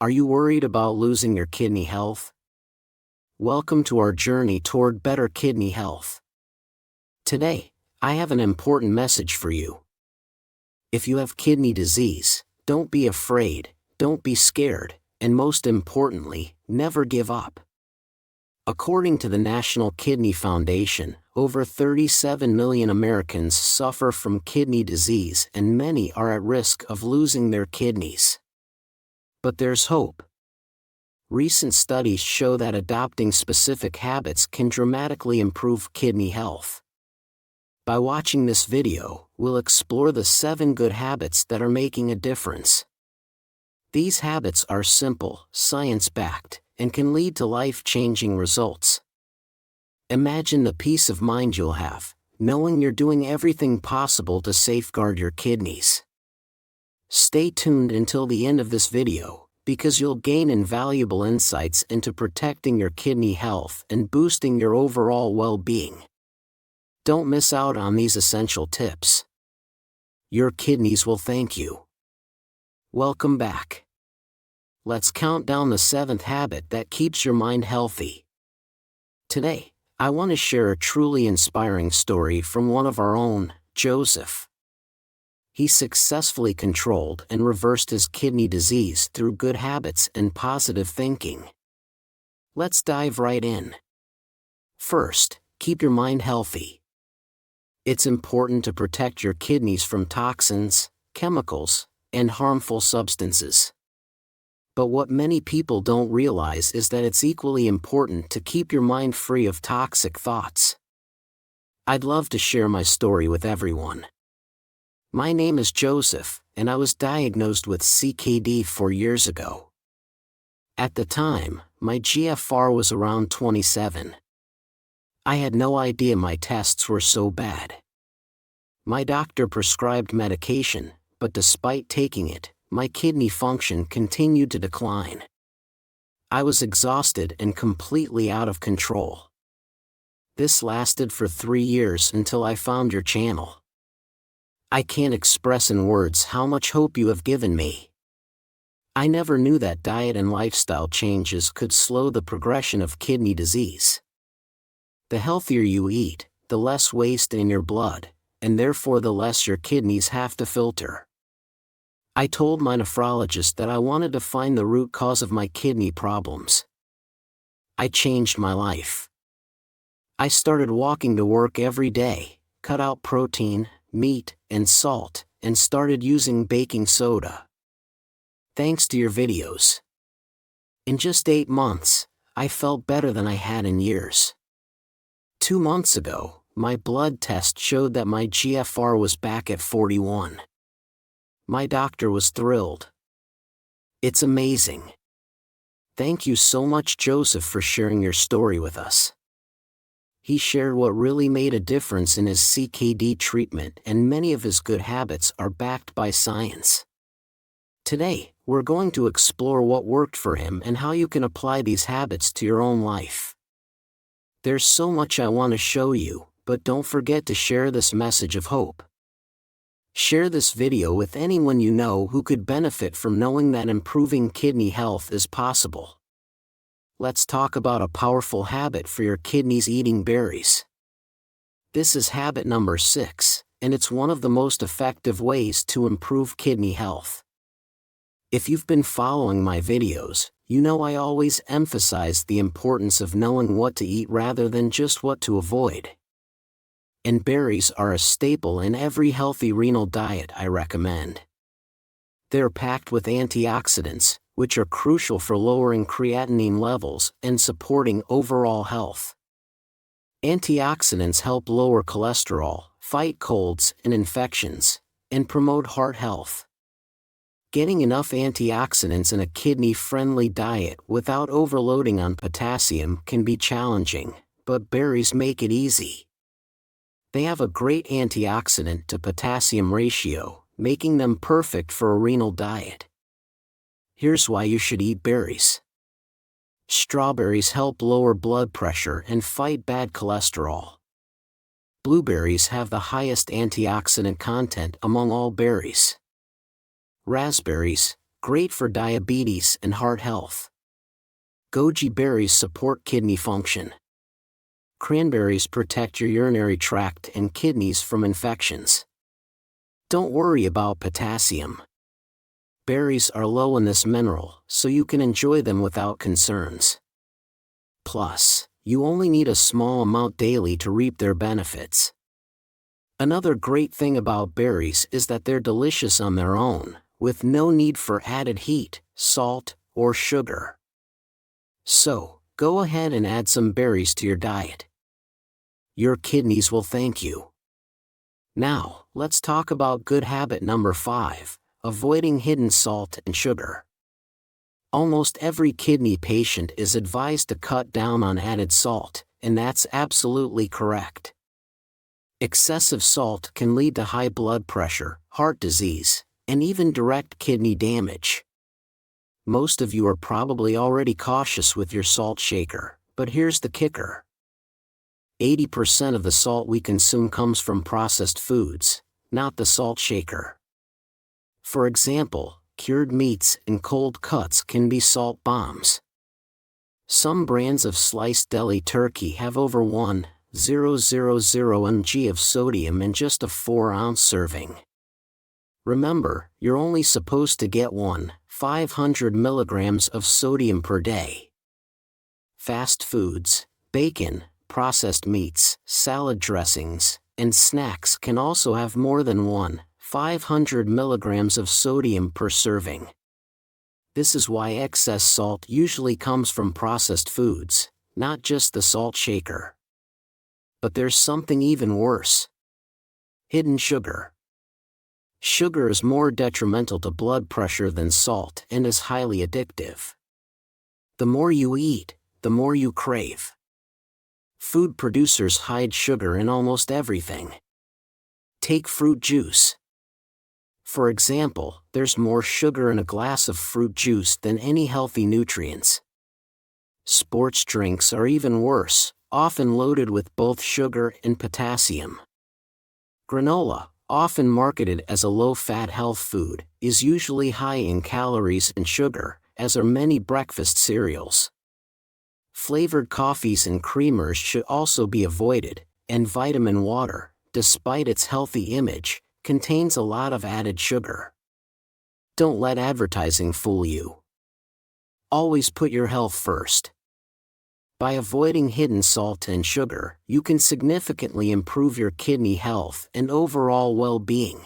Are you worried about losing your kidney health? Welcome to our journey toward better kidney health. Today, I have an important message for you. If you have kidney disease, don't be afraid, don't be scared, and most importantly, never give up. According to the National Kidney Foundation, over 37 million Americans suffer from kidney disease and many are at risk of losing their kidneys. But there's hope. Recent studies show that adopting specific habits can dramatically improve kidney health. By watching this video, we'll explore the 7 good habits that are making a difference. These habits are simple, science-backed, and can lead to life-changing results. Imagine the peace of mind you'll have, knowing you're doing everything possible to safeguard your kidneys. Stay tuned until the end of this video, because you'll gain invaluable insights into protecting your kidney health and boosting your overall well-being. Don't miss out on these essential tips. Your kidneys will thank you. Welcome back. Let's count down the 7th habit that keeps your mind healthy. Today, I want to share a truly inspiring story from one of our own, Joseph. He successfully controlled and reversed his kidney disease through good habits and positive thinking. Let's dive right in. First, keep your mind healthy. It's important to protect your kidneys from toxins, chemicals, and harmful substances. But what many people don't realize is that it's equally important to keep your mind free of toxic thoughts. I'd love to share my story with everyone. My name is Joseph, and I was diagnosed with CKD 4 years ago. At the time, my GFR was around 27. I had no idea my tests were so bad. My doctor prescribed medication, but despite taking it, my kidney function continued to decline. I was exhausted and completely out of control. This lasted for 3 years until I found your channel. I can't express in words how much hope you have given me. I never knew that diet and lifestyle changes could slow the progression of kidney disease. The healthier you eat, the less waste in your blood, and therefore the less your kidneys have to filter. I told my nephrologist that I wanted to find the root cause of my kidney problems. I changed my life. I started walking to work every day, cut out protein, meat, and salt, and started using baking soda. Thanks to your videos. In just 8 months, I felt better than I had in years. 2 months ago, my blood test showed that my GFR was back at 41. My doctor was thrilled. It's amazing. Thank you so much, Joseph, for sharing your story with us. He shared what really made a difference in his CKD treatment, and many of his good habits are backed by science. Today, we're going to explore what worked for him and how you can apply these habits to your own life. There's so much I want to show you, but don't forget to share this message of hope. Share this video with anyone you know who could benefit from knowing that improving kidney health is possible. Let's talk about a powerful habit for your kidneys: eating berries. This is habit number 6, and it's one of the most effective ways to improve kidney health. If you've been following my videos, you know I always emphasize the importance of knowing what to eat rather than just what to avoid. And berries are a staple in every healthy renal diet I recommend. They're packed with antioxidants, which are crucial for lowering creatinine levels and supporting overall health. Antioxidants help lower cholesterol, fight colds and infections, and promote heart health. Getting enough antioxidants in a kidney-friendly diet without overloading on potassium can be challenging, but berries make it easy. They have a great antioxidant to potassium ratio, making them perfect for a renal diet. Here's why you should eat berries. Strawberries help lower blood pressure and fight bad cholesterol. Blueberries have the highest antioxidant content among all berries. Raspberries, Great for diabetes and heart health. Goji berries support kidney function. Cranberries protect your urinary tract and kidneys from infections. Don't worry about potassium. Berries are low in this mineral, so you can enjoy them without concerns. Plus, you only need a small amount daily to reap their benefits. Another great thing about berries is that they're delicious on their own, with no need for added heat, salt, or sugar. So, go ahead and add some berries to your diet. Your kidneys will thank you. Now, let's talk about good habit number 5, avoiding hidden salt and sugar. Almost every kidney patient is advised to cut down on added salt, and that's absolutely correct. Excessive salt can lead to high blood pressure, heart disease, and even direct kidney damage. Most of you are probably already cautious with your salt shaker, but here's the kicker. 80% of the salt we consume comes from processed foods, not the salt shaker. For example, cured meats and cold cuts can be salt bombs. Some brands of sliced deli turkey have over 1,000 mg of sodium in just a 4-ounce serving. Remember, you're only supposed to get 500 milligrams of sodium per day. Fast foods, bacon, processed meats, salad dressings, and snacks can also have more than 500 milligrams of sodium per serving. This is why excess salt usually comes from processed foods, not just the salt shaker. But there's something even worse. Hidden sugar. Sugar is more detrimental to blood pressure than salt and is highly addictive. The more you eat, the more you crave. Food producers hide sugar in almost everything. Take fruit juice. For example, there's more sugar in a glass of fruit juice than any healthy nutrients. Sports drinks are even worse, often loaded with both sugar and potassium. Granola, often marketed as a low-fat health food, is usually high in calories and sugar, as are many breakfast cereals. Flavored coffees and creamers should also be avoided, and vitamin water, despite its healthy image, contains a lot of added sugar. Don't let advertising fool you. Always put your health first. By avoiding hidden salt and sugar, you can significantly improve your kidney health and overall well-being.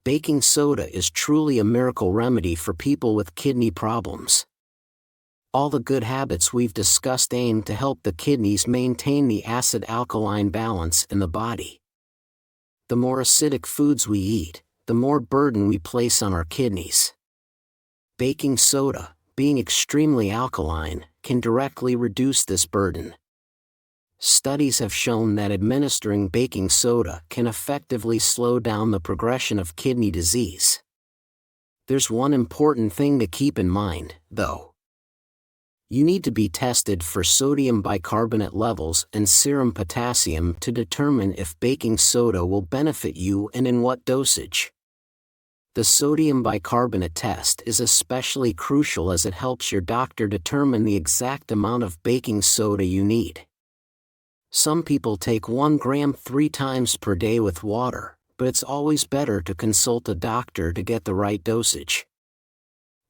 Baking soda is truly a miracle remedy for people with kidney problems. All the good habits we've discussed aim to help the kidneys maintain the acid-alkaline balance in the body. The more acidic foods we eat, the more burden we place on our kidneys. Baking soda, being extremely alkaline, can directly reduce this burden. Studies have shown that administering baking soda can effectively slow down the progression of kidney disease. There's one important thing to keep in mind, though. You need to be tested for sodium bicarbonate levels and serum potassium to determine if baking soda will benefit you and in what dosage. The sodium bicarbonate test is especially crucial as it helps your doctor determine the exact amount of baking soda you need. Some people take 1 gram 3 times per day with water, but it's always better to consult a doctor to get the right dosage.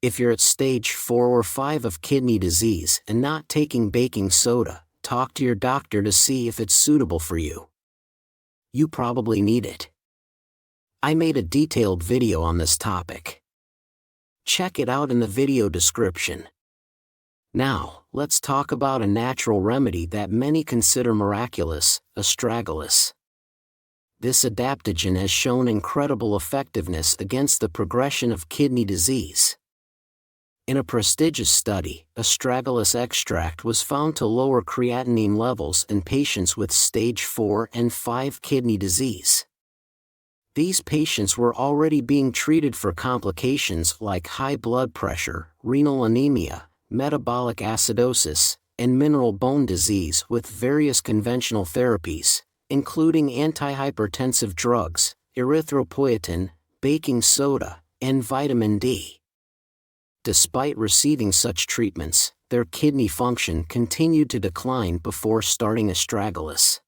If you're at stage 4 or 5 of kidney disease and not taking baking soda, talk to your doctor to see if it's suitable for you. You probably need it. I made a detailed video on this topic. Check it out in the video description. Now, let's talk about a natural remedy that many consider miraculous, astragalus. This adaptogen has shown incredible effectiveness against the progression of kidney disease. In a prestigious study, astragalus extract was found to lower creatinine levels in patients with stage 4 and 5 kidney disease. These patients were already being treated for complications like high blood pressure, renal anemia, metabolic acidosis, and mineral bone disease with various conventional therapies, including antihypertensive drugs, erythropoietin, baking soda, and vitamin D. Despite receiving such treatments, their kidney function continued to decline before starting astragalus.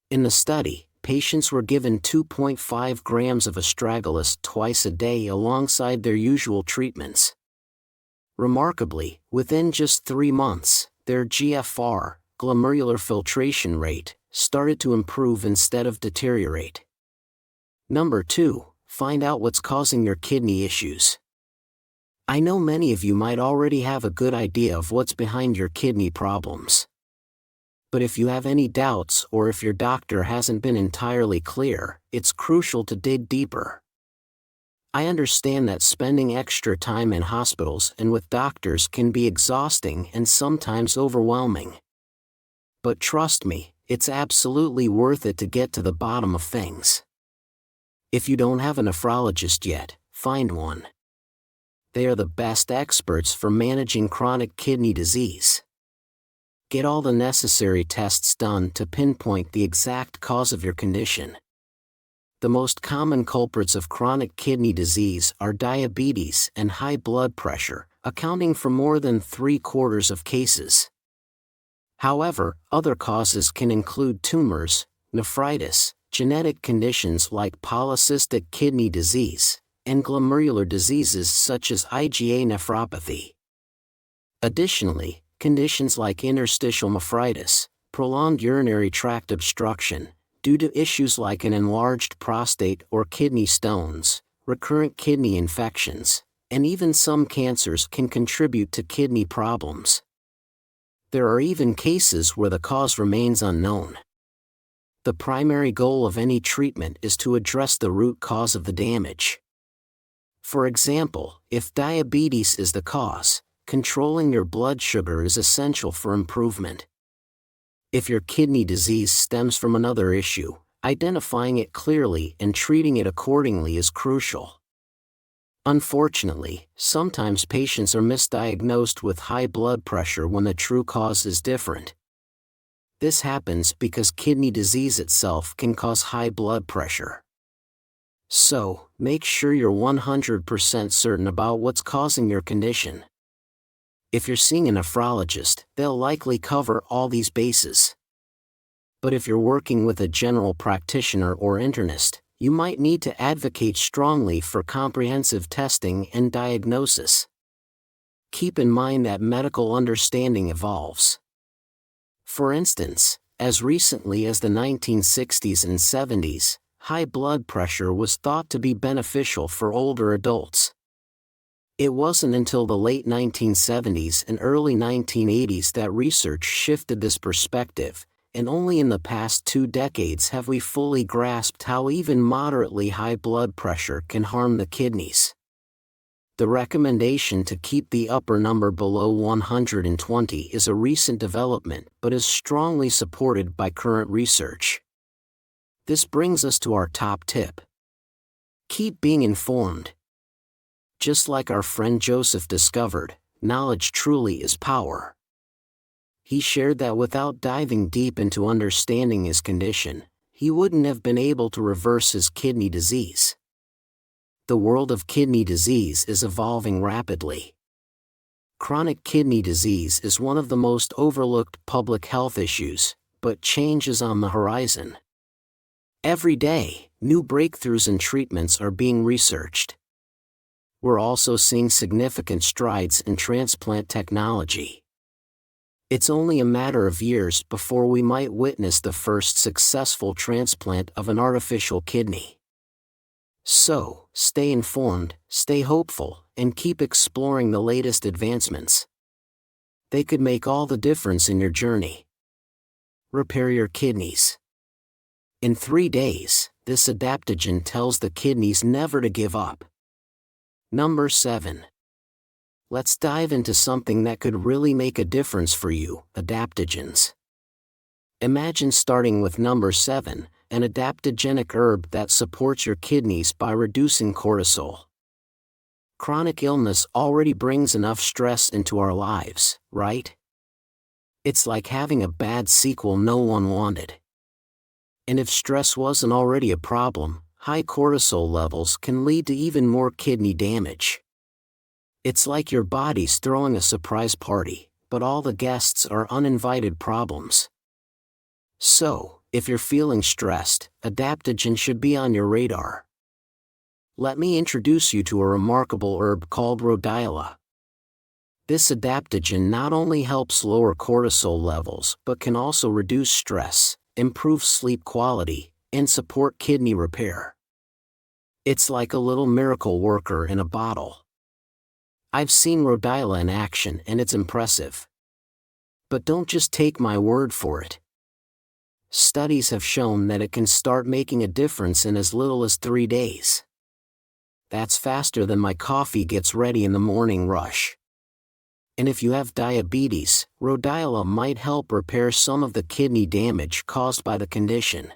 In the study, patients were given 2.5 grams of astragalus twice a day alongside their usual treatments. Remarkably, within just 3 months, their GFR, glomerular filtration rate, started to improve instead of deteriorate. Number 2, find out what's causing your kidney issues. I know many of you might already have a good idea of what's behind your kidney problems. But if you have any doubts or if your doctor hasn't been entirely clear, it's crucial to dig deeper. I understand that spending extra time in hospitals and with doctors can be exhausting and sometimes overwhelming. But trust me, it's absolutely worth it to get to the bottom of things. If you don't have a nephrologist yet, find one. They are the best experts for managing chronic kidney disease. Get all the necessary tests done to pinpoint the exact cause of your condition. The most common culprits of chronic kidney disease are diabetes and high blood pressure, accounting for more than 3/4 of cases. However, other causes can include tumors, nephritis, genetic conditions like polycystic kidney disease, and glomerular diseases such as IgA nephropathy. Additionally, conditions like interstitial nephritis, prolonged urinary tract obstruction, due to issues like an enlarged prostate or kidney stones, recurrent kidney infections, and even some cancers can contribute to kidney problems. There are even cases where the cause remains unknown. The primary goal of any treatment is to address the root cause of the damage. For example, if diabetes is the cause, controlling your blood sugar is essential for improvement. If your kidney disease stems from another issue, identifying it clearly and treating it accordingly is crucial. Unfortunately, sometimes patients are misdiagnosed with high blood pressure when the true cause is different. This happens because kidney disease itself can cause high blood pressure. So, make sure you're 100% certain about what's causing your condition. If you're seeing a nephrologist, they'll likely cover all these bases. But if you're working with a general practitioner or internist, you might need to advocate strongly for comprehensive testing and diagnosis. Keep in mind that medical understanding evolves. For instance, as recently as the 1960s and 70s, high blood pressure was thought to be beneficial for older adults. It wasn't until the late 1970s and early 1980s that research shifted this perspective, and only in the past 2 decades have we fully grasped how even moderately high blood pressure can harm the kidneys. The recommendation to keep the upper number below 120 is a recent development but is strongly supported by current research. This brings us to our top tip. Keep being informed. Just like our friend Joseph discovered, knowledge truly is power. He shared that without diving deep into understanding his condition, he wouldn't have been able to reverse his kidney disease. The world of kidney disease is evolving rapidly. Chronic kidney disease is one of the most overlooked public health issues, but change is on the horizon. Every day, new breakthroughs and treatments are being researched. We're also seeing significant strides in transplant technology. It's only a matter of years before we might witness the first successful transplant of an artificial kidney. So, stay informed, stay hopeful, and keep exploring the latest advancements. They could make all the difference in your journey. Repair your kidneys. In 3 days, this adaptogen tells the kidneys never to give up. Number 7. Let's dive into something that could really make a difference for you, adaptogens. Imagine starting with number 7, an adaptogenic herb that supports your kidneys by reducing cortisol. Chronic illness already brings enough stress into our lives, right? It's like having a bad sequel no one wanted. And if stress wasn't already a problem, high cortisol levels can lead to even more kidney damage. It's like your body's throwing a surprise party, but all the guests are uninvited problems. So, if you're feeling stressed, adaptogen should be on your radar. Let me introduce you to a remarkable herb called rhodiola. This adaptogen not only helps lower cortisol levels but can also reduce stress, improve sleep quality, and support kidney repair. It's like a little miracle worker in a bottle. I've seen rhodiola in action and it's impressive. But don't just take my word for it. Studies have shown that it can start making a difference in as little as 3 days. That's faster than my coffee gets ready in the morning rush. And if you have diabetes, rhodiola might help repair some of the kidney damage caused by the condition.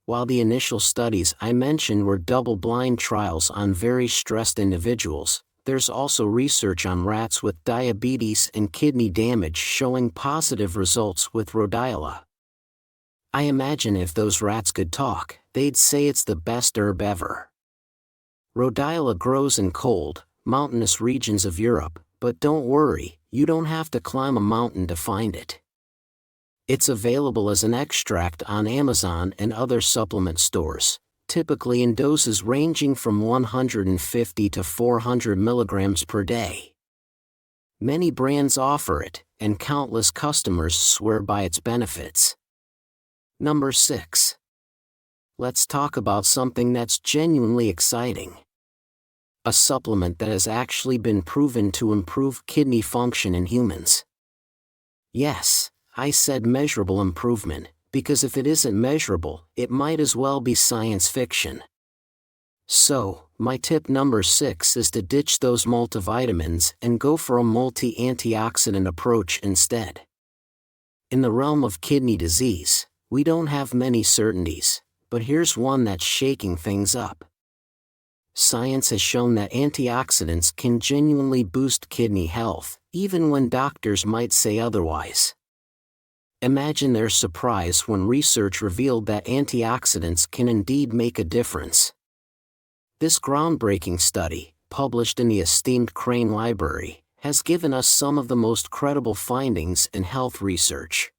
While the initial studies I mentioned were double-blind trials on very stressed individuals, there's also research on rats with diabetes and kidney damage showing positive results with rhodiola. I imagine if those rats could talk, they'd say it's the best herb ever. Rhodiola grows in cold, mountainous regions of Europe, but don't worry, you don't have to climb a mountain to find it. It's available as an extract on Amazon and other supplement stores, typically in doses ranging from 150 to 400 milligrams per day. Many brands offer it, and countless customers swear by its benefits. Number 6. Let's talk about something that's genuinely exciting. A supplement that has actually been proven to improve kidney function in humans. Yes, I said measurable improvement, because if it isn't measurable, it might as well be science fiction. So, my tip number 6 is to ditch those multivitamins and go for a multi-antioxidant approach instead. In the realm of kidney disease, we don't have many certainties, but here's one that's shaking things up. Science has shown that antioxidants can genuinely boost kidney health, even when doctors might say otherwise. Imagine their surprise when research revealed that antioxidants can indeed make a difference. This groundbreaking study, published in the esteemed Crane Library, has given us some of the most credible findings in health research.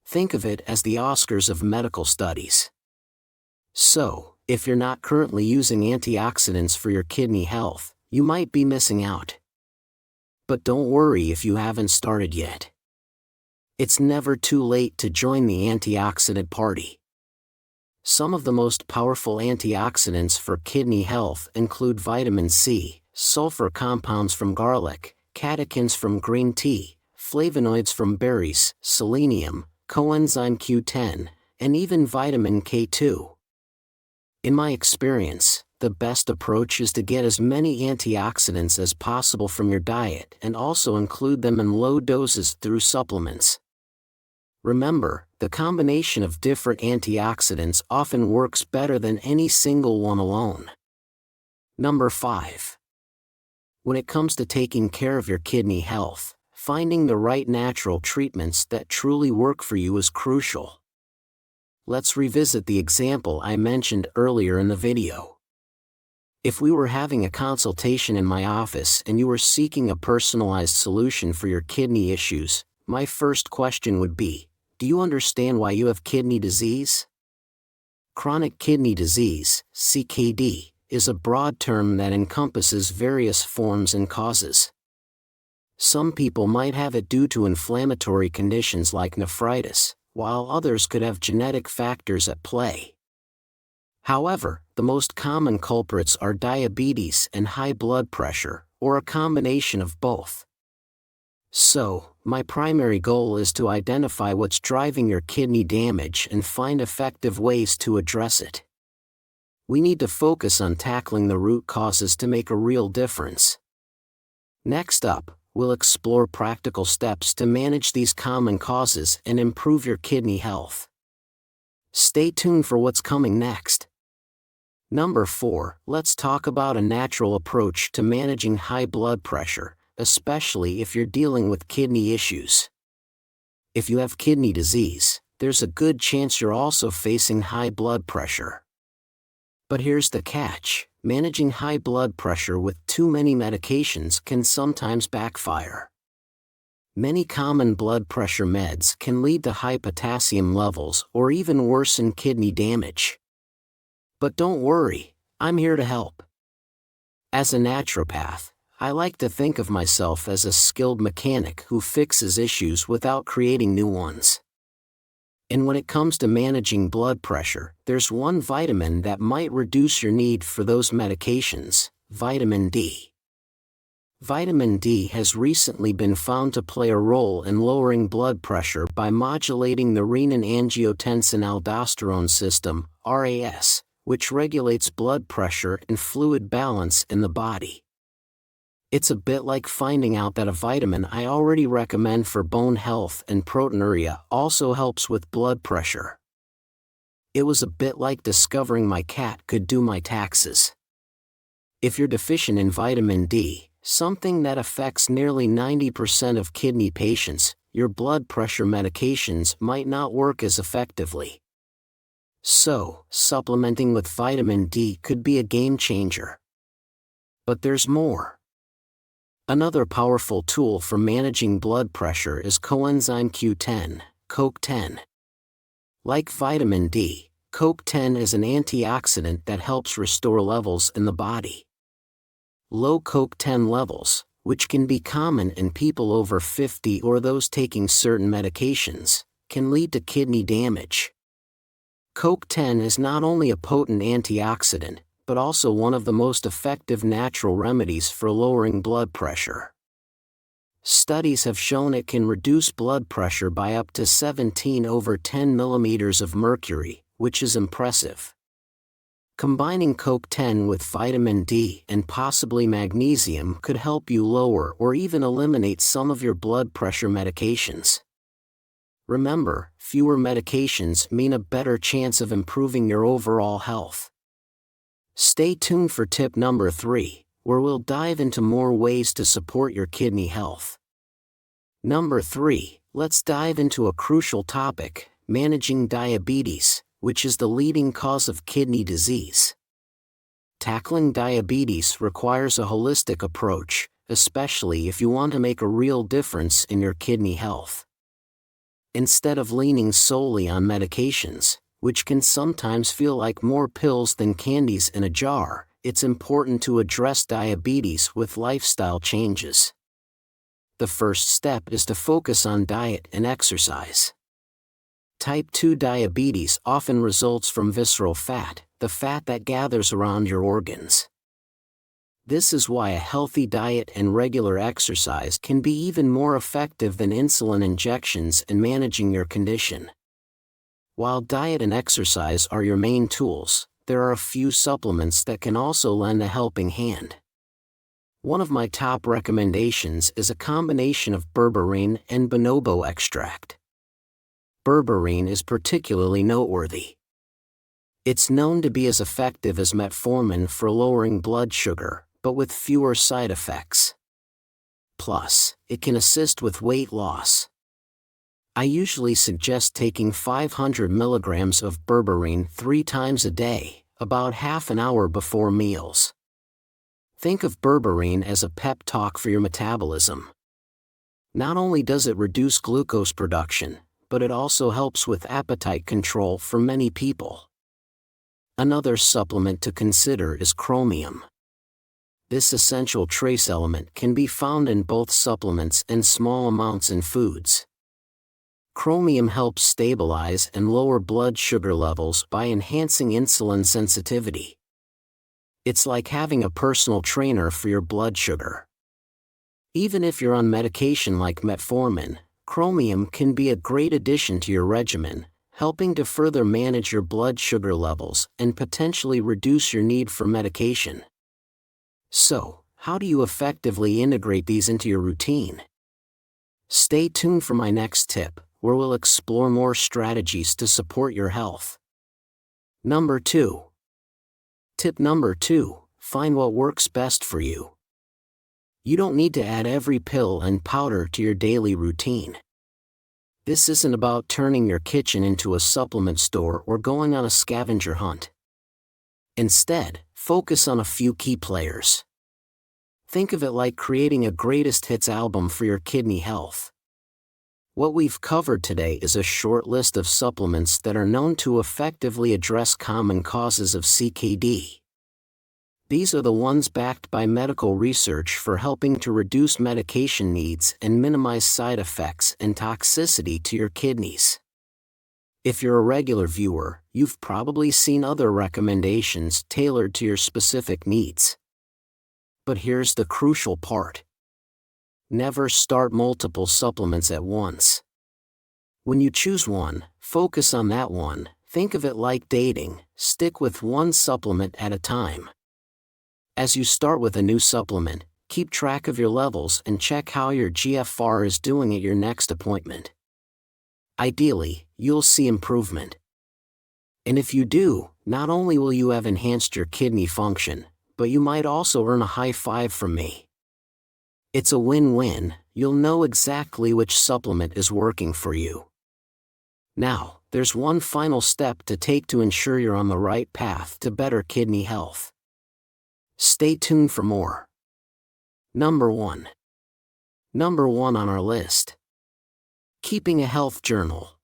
Think of it as the Oscars of medical studies. So, if you're not currently using antioxidants for your kidney health, you might be missing out. But don't worry if you haven't started yet. It's never too late to join the antioxidant party. Some of the most powerful antioxidants for kidney health include vitamin C, sulfur compounds from garlic, catechins from green tea, flavonoids from berries, selenium, coenzyme Q10, and even vitamin K2. In my experience, the best approach is to get as many antioxidants as possible from your diet and also include them in low doses through supplements. Remember, the combination of different antioxidants often works better than any single one alone. Number 5. When it comes to taking care of your kidney health, finding the right natural treatments that truly work for you is crucial. Let's revisit the example I mentioned earlier in the video. If we were having a consultation in my office and you were seeking a personalized solution for your kidney issues, my first question would be, do you understand why you have kidney disease? Chronic kidney disease, CKD, is a broad term that encompasses various forms and causes. Some people might have it due to inflammatory conditions like nephritis, while others could have genetic factors at play. However, the most common culprits are diabetes and high blood pressure, or a combination of both. So, my primary goal is to identify what's driving your kidney damage and find effective ways to address it. We need to focus on tackling the root causes to make a real difference. Next up, we'll explore practical steps to manage these common causes and improve your kidney health. Stay tuned for what's coming next. Number 4, let's talk about a natural approach to managing high blood pressure, especially if you're dealing with kidney issues. If you have kidney disease, there's a good chance you're also facing high blood pressure. But here's the catch, managing high blood pressure with too many medications can sometimes backfire. Many common blood pressure meds can lead to high potassium levels or even worsen kidney damage. But don't worry, I'm here to help. As a naturopath, I like to think of myself as a skilled mechanic who fixes issues without creating new ones. And when it comes to managing blood pressure, there's one vitamin that might reduce your need for those medications: vitamin D. Vitamin D has recently been found to play a role in lowering blood pressure by modulating the renin-angiotensin-aldosterone system, RAS, which regulates blood pressure and fluid balance in the body. It's a bit like finding out that a vitamin I already recommend for bone health and proteinuria also helps with blood pressure. It was a bit like discovering my cat could do my taxes. If you're deficient in vitamin D, something that affects nearly 90% of kidney patients, your blood pressure medications might not work as effectively. So, supplementing with vitamin D could be a game changer. But there's more. Another powerful tool for managing blood pressure is coenzyme Q10, CoQ10. Like vitamin D, CoQ10 is an antioxidant that helps restore levels in the body. Low CoQ10 levels, which can be common in people over 50 or those taking certain medications, can lead to kidney damage. CoQ10 is not only a potent antioxidant, but also one of the most effective natural remedies for lowering blood pressure. Studies have shown it can reduce blood pressure by up to 17/10 millimeters of mercury, which is impressive. Combining CoQ10 with vitamin D and possibly magnesium could help you lower or even eliminate some of your blood pressure medications. Remember, fewer medications mean a better chance of improving your overall health. Stay tuned for tip number 3, where we'll dive into more ways to support your kidney health. Number 3, let's dive into a crucial topic: managing diabetes, which is the leading cause of kidney disease. Tackling diabetes requires a holistic approach, especially if you want to make a real difference in your kidney health. Instead of leaning solely on medications, which can sometimes feel like more pills than candies in a jar, it's important to address diabetes with lifestyle changes. The first step is to focus on diet and exercise. Type 2 diabetes often results from visceral fat, the fat that gathers around your organs. This is why a healthy diet and regular exercise can be even more effective than insulin injections in managing your condition. While diet and exercise are your main tools, there are a few supplements that can also lend a helping hand. One of my top recommendations is a combination of berberine and bonobo extract. Berberine is particularly noteworthy. It's known to be as effective as metformin for lowering blood sugar, but with fewer side effects. Plus, it can assist with weight loss. I usually suggest taking 500 milligrams of berberine 3 times a day, about half an hour before meals. Think of berberine as a pep talk for your metabolism. Not only does it reduce glucose production, but it also helps with appetite control for many people. Another supplement to consider is chromium. This essential trace element can be found in both supplements and small amounts in foods. Chromium helps stabilize and lower blood sugar levels by enhancing insulin sensitivity. It's like having a personal trainer for your blood sugar. Even if you're on medication like metformin, chromium can be a great addition to your regimen, helping to further manage your blood sugar levels and potentially reduce your need for medication. So, how do you effectively integrate these into your routine? Stay tuned for my next tip, where we'll explore more strategies to support your health. Number 2. Tip number 2, find what works best for you. You don't need to add every pill and powder to your daily routine. This isn't about turning your kitchen into a supplement store or going on a scavenger hunt. Instead, focus on a few key players. Think of it like creating a greatest hits album for your kidney health. What we've covered today is a short list of supplements that are known to effectively address common causes of CKD. These are the ones backed by medical research for helping to reduce medication needs and minimize side effects and toxicity to your kidneys. If you're a regular viewer, you've probably seen other recommendations tailored to your specific needs. But here's the crucial part. Never start multiple supplements at once. When you choose one, focus on that one. Think of it like dating, stick with one supplement at a time. As you start with a new supplement, keep track of your levels and check how your GFR is doing at your next appointment. Ideally, you'll see improvement. And if you do, not only will you have enhanced your kidney function, but you might also earn a high five from me. It's a win-win. You'll know exactly which supplement is working for you. Now, there's one final step to take to ensure you're on the right path to better kidney health. Stay tuned for more. Number 1 on our list. Keeping a health journal.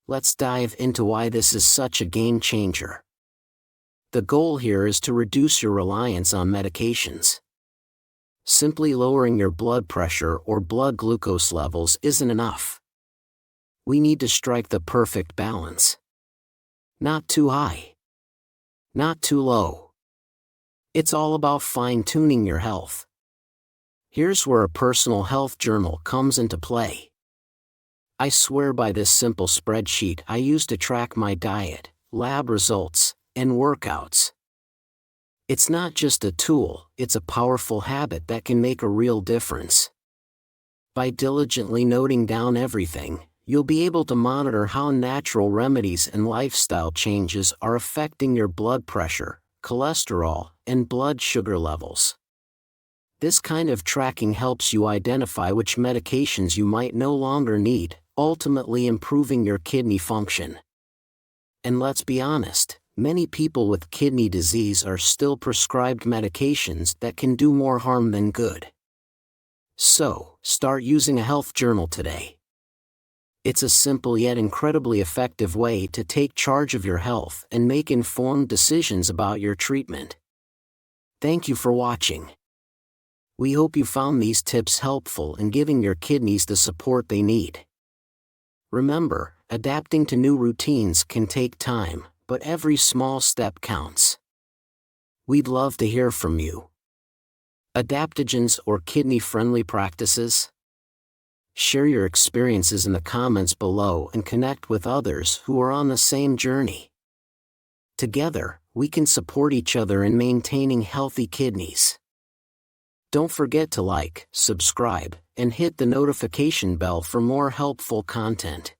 Let's dive into why this is such a game changer. The goal here is to reduce your reliance on medications. Simply lowering your blood pressure or blood glucose levels isn't enough. We need to strike the perfect balance. Not too high. Not too low. It's all about fine-tuning your health. Here's where a personal health journal comes into play. I swear by this simple spreadsheet I use to track my diet, lab results, and workouts. It's not just a tool, it's a powerful habit that can make a real difference. By diligently noting down everything, you'll be able to monitor how natural remedies and lifestyle changes are affecting your blood pressure, cholesterol, and blood sugar levels. This kind of tracking helps you identify which medications you might no longer need, ultimately improving your kidney function. And let's be honest, many people with kidney disease are still prescribed medications that can do more harm than good. So, start using a health journal today. It's a simple yet incredibly effective way to take charge of your health and make informed decisions about your treatment. Thank you for watching. We hope you found these tips helpful in giving your kidneys the support they need. Remember, adapting to new routines can take time, but every small step counts. We'd love to hear from you. Adaptogens or kidney-friendly practices? Share your experiences in the comments below and connect with others who are on the same journey. Together, we can support each other in maintaining healthy kidneys. Don't forget to like, subscribe, and hit the notification bell for more helpful content.